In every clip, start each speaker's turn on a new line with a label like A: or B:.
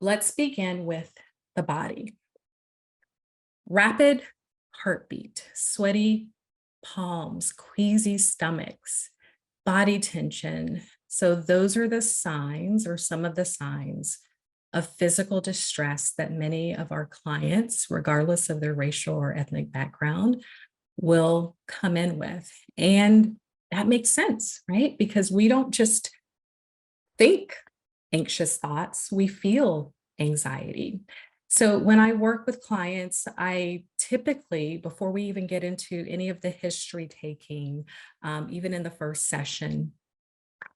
A: Let's begin with the body. Rapid heartbeat, sweaty palms, queasy stomachs, body tension. So those are the signs or some of the signs of physical distress that many of our clients, regardless of their racial or ethnic background, will come in with. And that makes sense, right? Because we don't just think anxious thoughts, we feel anxiety. So when I work with clients, I typically, before we even get into any of the history taking, even in the first session,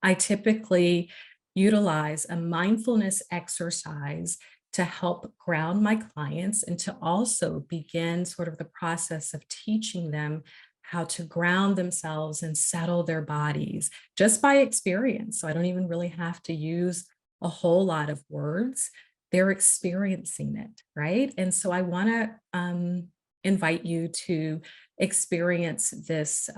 A: I typically utilize a mindfulness exercise to help ground my clients and to also begin sort of the process of teaching them how to ground themselves and settle their bodies just by experience. So I don't even really have to use a whole lot of words. They're experiencing it, right? And so I want to invite you to experience this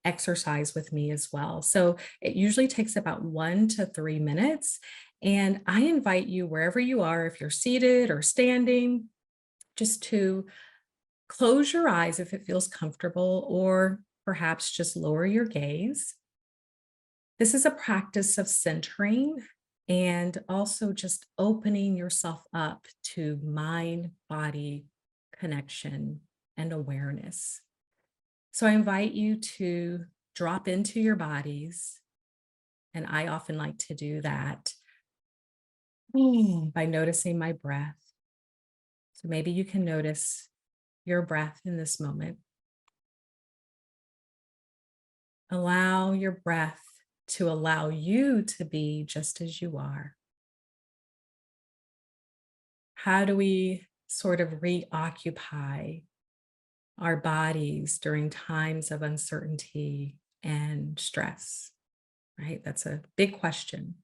A: exercise with me as well. So it usually takes about 1 to 3 minutes. And I invite you, wherever you are, if you're seated or standing, just to close your eyes if it feels comfortable, or perhaps just lower your gaze. This is a practice of centering and also just opening yourself up to mind body connection and awareness. So I invite you to drop into your bodies. And I often like to do that by noticing my breath. So maybe you can notice your breath in this moment. Allow your breath to allow you to be just as you are. How do we sort of reoccupy our bodies during times of uncertainty and stress? Right? That's a big question.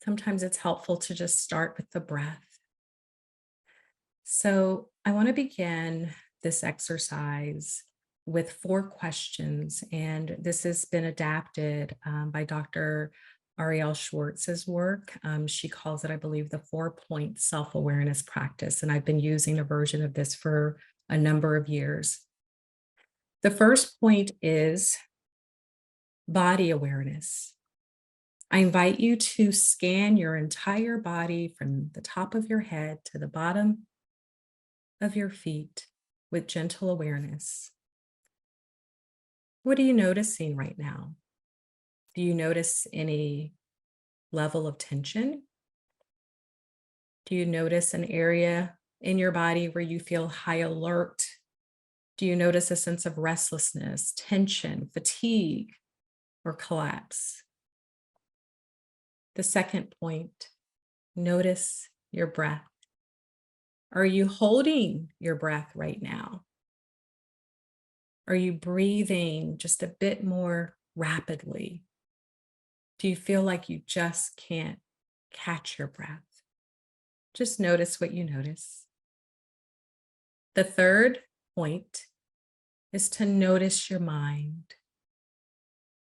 A: Sometimes it's helpful to just start with the breath. So I want to begin this exercise with 4 questions, and this has been adapted by Dr. Arielle Schwartz's work. She calls it, I believe, the 4-point self-awareness practice, and I've been using a version of this for a number of years. The first point is body awareness. I invite you to scan your entire body from the top of your head to the bottom of your feet with gentle awareness. What are you noticing right now? Do you notice any level of tension? Do you notice an area in your body where you feel high alert? Do you notice a sense of restlessness, tension, fatigue, or collapse? The second point, notice your breath. Are you holding your breath right now? Are you breathing just a bit more rapidly? Do you feel like you just can't catch your breath? Just notice what you notice. The third point is to notice your mind.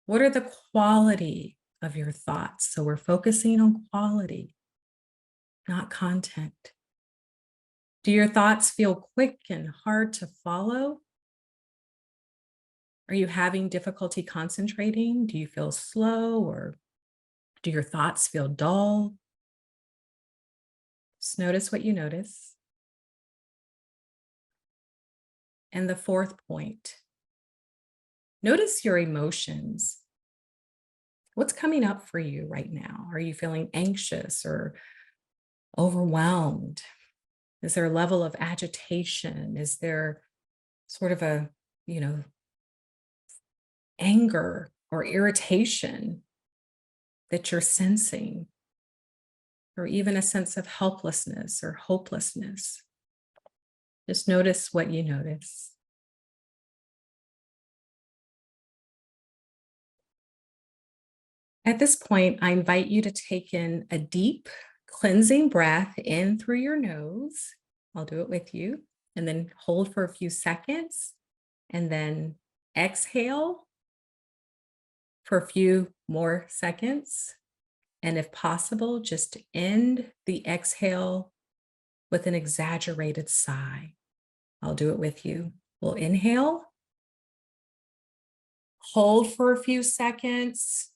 A: What are the quality of your thoughts? So we're focusing on quality, not content. Do your thoughts feel quick and hard to follow? Are you having difficulty concentrating? Do you feel slow, or do your thoughts feel dull? Just notice what you notice. And the fourth point, notice your emotions. What's coming up for you right now? Are you feeling anxious or overwhelmed? Is there a level of agitation? Is there sort of a, anger or irritation that you're sensing? Or even a sense of helplessness or hopelessness? Just notice what you notice. At this point, I invite you to take in a deep cleansing breath in through your nose. I'll do it with you. And then hold for a few seconds. And then exhale for a few more seconds. And if possible, just end the exhale with an exaggerated sigh. I'll do it with you. We'll inhale, hold for a few seconds,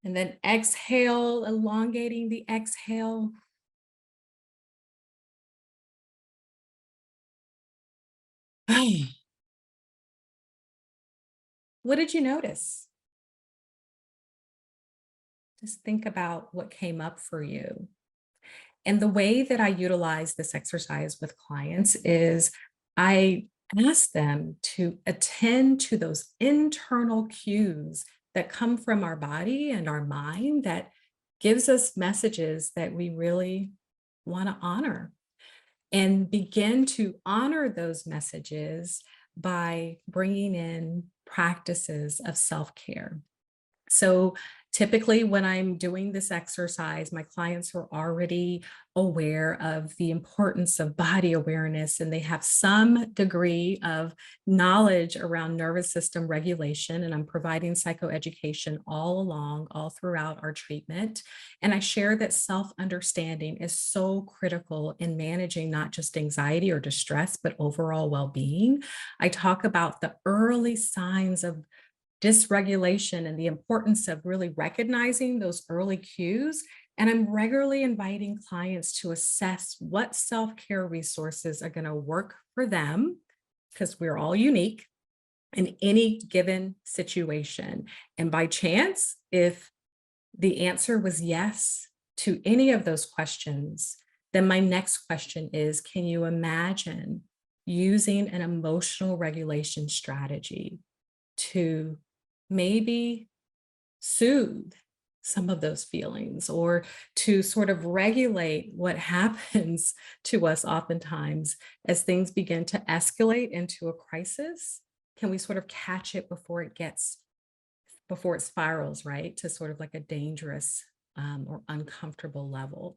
A: and then exhale, elongating the exhale. What did you notice? Just think about what came up for you. And the way that I utilize this exercise with clients is I ask them to attend to those internal cues that come from our body and our mind that gives us messages that we really want to honor, and begin to honor those messages by bringing in practices of self-care. So typically when I'm doing this exercise, my clients are already aware of the importance of body awareness, and they have some degree of knowledge around nervous system regulation. And I'm providing psychoeducation all along, all throughout our treatment. And I share that self-understanding is so critical in managing not just anxiety or distress, but overall well-being. I talk about the early signs of dysregulation and the importance of really recognizing those early cues. And I'm regularly inviting clients to assess what self-care resources are going to work for them, because we're all unique in any given situation. And by chance, if the answer was yes to any of those questions, then my next question is, can you imagine using an emotional regulation strategy to maybe soothe some of those feelings, or to sort of regulate what happens to us oftentimes as things begin to escalate into a crisis? Can we sort of catch it before it spirals, right, to sort of like a dangerous or uncomfortable level?